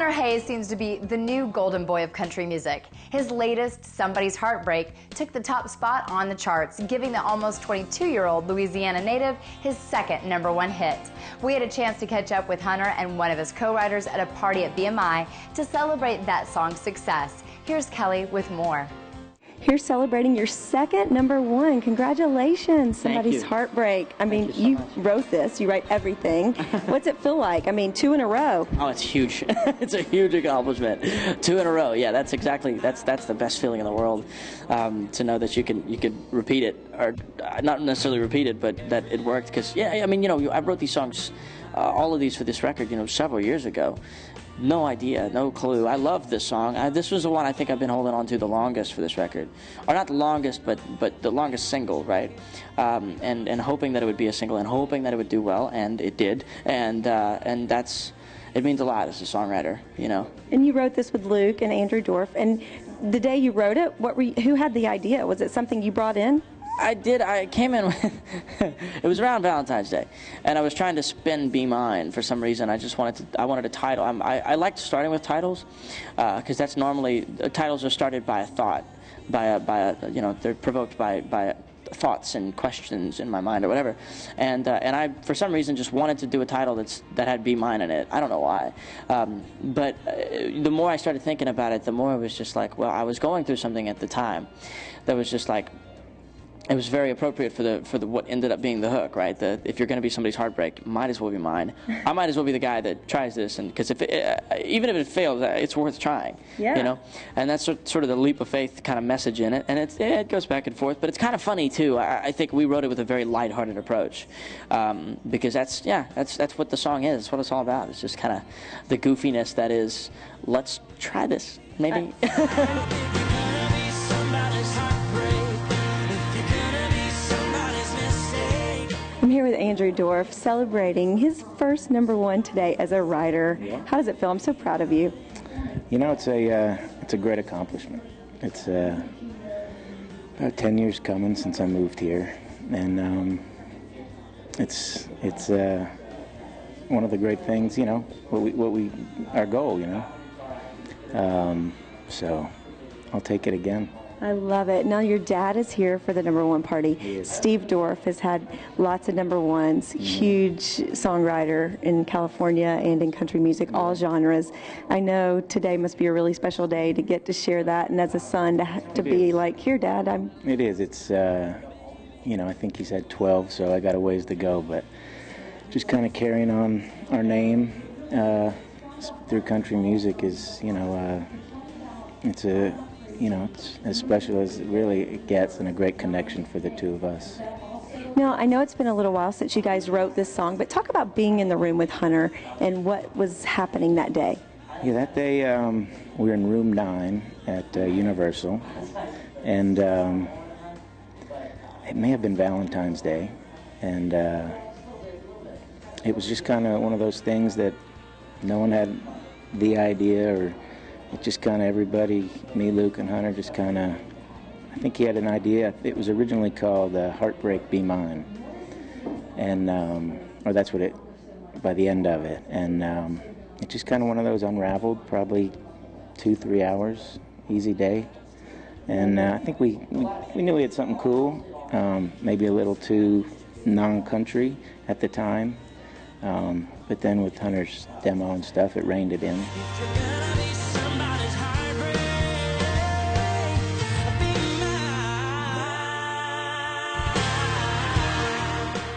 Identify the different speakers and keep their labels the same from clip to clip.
Speaker 1: Hunter Hayes seems to be the new golden boy of country music. His latest, Somebody's Heartbreak, took the top spot on the charts, giving the almost 22-year-old Louisiana native his second #1 hit. We had a chance to catch up with Hunter and one of his co-writers at a party at BMI to celebrate that song's success. Here's Kelly with more.
Speaker 2: Here celebrating your second #1. Congratulations. Somebody's Heartbreak. I mean, you wrote this. You write everything. What's it feel like? I mean, 2 in a row.
Speaker 3: Oh, it's huge. It's a huge accomplishment. 2 in a row. Yeah, that's the best feeling in the world. To know that you could repeat it, or not necessarily repeat it, but that it worked. Because I mean, I wrote these songs, all of these for this record, several years ago. No idea, no clue. I love this song. This was the one I think I've been holding on to the longest for this record. Or not the longest, but the longest single, right? And hoping that it would be a single and hoping that it would do well, and it did. And it means a lot as a songwriter,
Speaker 2: And you wrote this with Luke and Andrew Dorff. And the day you wrote it, who had the idea? Was it something you brought in?
Speaker 3: I did. I came in with it was around Valentine's Day, and I was trying to spin "Be Mine" for some reason. I wanted a title. I liked starting with titles because that's normally titles are started by a thought, they're provoked by thoughts and questions in my mind or whatever, and I for some reason just wanted to do a title that had "Be Mine" in it. I don't know why, but the more I started thinking about it, the more it was just like, well, I was going through something at the time that was just like. It was very appropriate for the what ended up being the hook, right? If you're going to be somebody's heartbreak, might as well be mine. I might as well be the guy that tries this, and because even if it fails, it's worth trying.
Speaker 2: Yeah.
Speaker 3: And that's sort of the leap of faith kind of message in it, and it goes back and forth, but it's kind of funny too. I think we wrote it with a very lighthearted approach, because that's what the song is. That's what it's all about. It's just kind of the goofiness that is. Let's try this, maybe.
Speaker 2: I'm here with Andrew Dorff celebrating his first #1 today as a writer.
Speaker 4: Yeah.
Speaker 2: How does it feel? I'm so proud of you.
Speaker 4: It's a great accomplishment. It's about 10 years coming since I moved here, and it's one of the great things, our goal, so I'll take it again.
Speaker 2: I love it. Now your dad is here for the #1 party. Steve Dorff has had lots of #1s, huge songwriter in California and in country music, all genres. I know today must be a really special day to get to share that, and as a son to be like, here, Dad, I'm...
Speaker 4: It is. It's, I think he's had 12, so I got a ways to go, but just kind of carrying on our name through country music is, it's as special as it gets, and a great connection for the two of us.
Speaker 2: Now, I know it's been a little while since you guys wrote this song, but talk about being in the room with Hunter and what was happening that day.
Speaker 4: Yeah, that day we were in room 9 at Universal, and it may have been Valentine's Day, and it was just kind of one of those things that no one had the idea, or it just kind of everybody, me, Luke, and Hunter, just kind of, I think he had an idea. It was originally called Heartbreak, Be Mine, and, or that's what it, by the end of it, and it's just kind of one of those unraveled, probably 2-3 hours, easy day, and I think we knew we had something cool, maybe a little too non-country at the time, but then with Hunter's demo and stuff, it reined it in.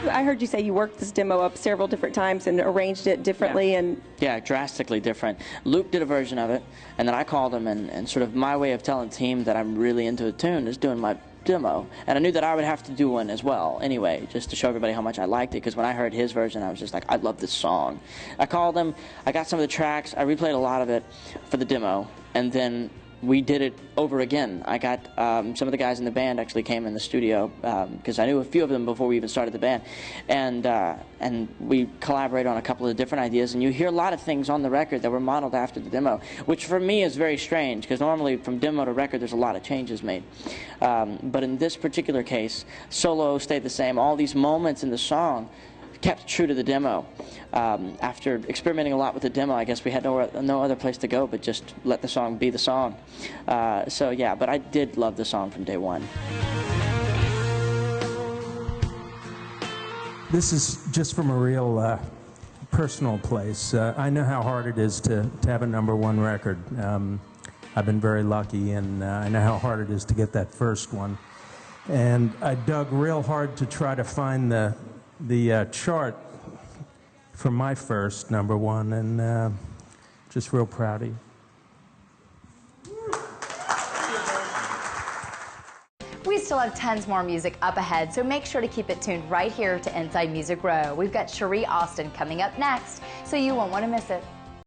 Speaker 2: I heard you say you worked this demo up several different times and arranged it differently.
Speaker 3: Yeah, drastically different. Luke did a version of it, and then I called him, and sort of my way of telling the team that I'm really into a tune is doing my demo. And I knew that I would have to do one as well anyway, just to show everybody how much I liked it, because when I heard his version, I was just like, I love this song. I called him, I got some of the tracks, I replayed a lot of it for the demo, and then we did it over again. I got some of the guys in the band actually came in the studio because I knew a few of them before we even started the band, and we collaborated on a couple of different ideas. And you hear a lot of things on the record that were modeled after the demo, which for me is very strange because normally from demo to record there's a lot of changes made. But in this particular case, solo stayed the same. All these moments in the song kept true to the demo. After experimenting a lot with the demo, I guess we had no other place to go but just let the song be the song. So yeah, but I did love the song from day one.
Speaker 5: This is just from a real personal place. I know how hard it is to have a #1 record. I've been very lucky, and I know how hard it is to get that first one. And I dug real hard to try to find the chart for my first #1, and just real proud of you.
Speaker 1: We still have tons more music up ahead, so make sure to keep it tuned right here to Inside Music Row. We've got Cherie Austin coming up next, so you won't want to miss it.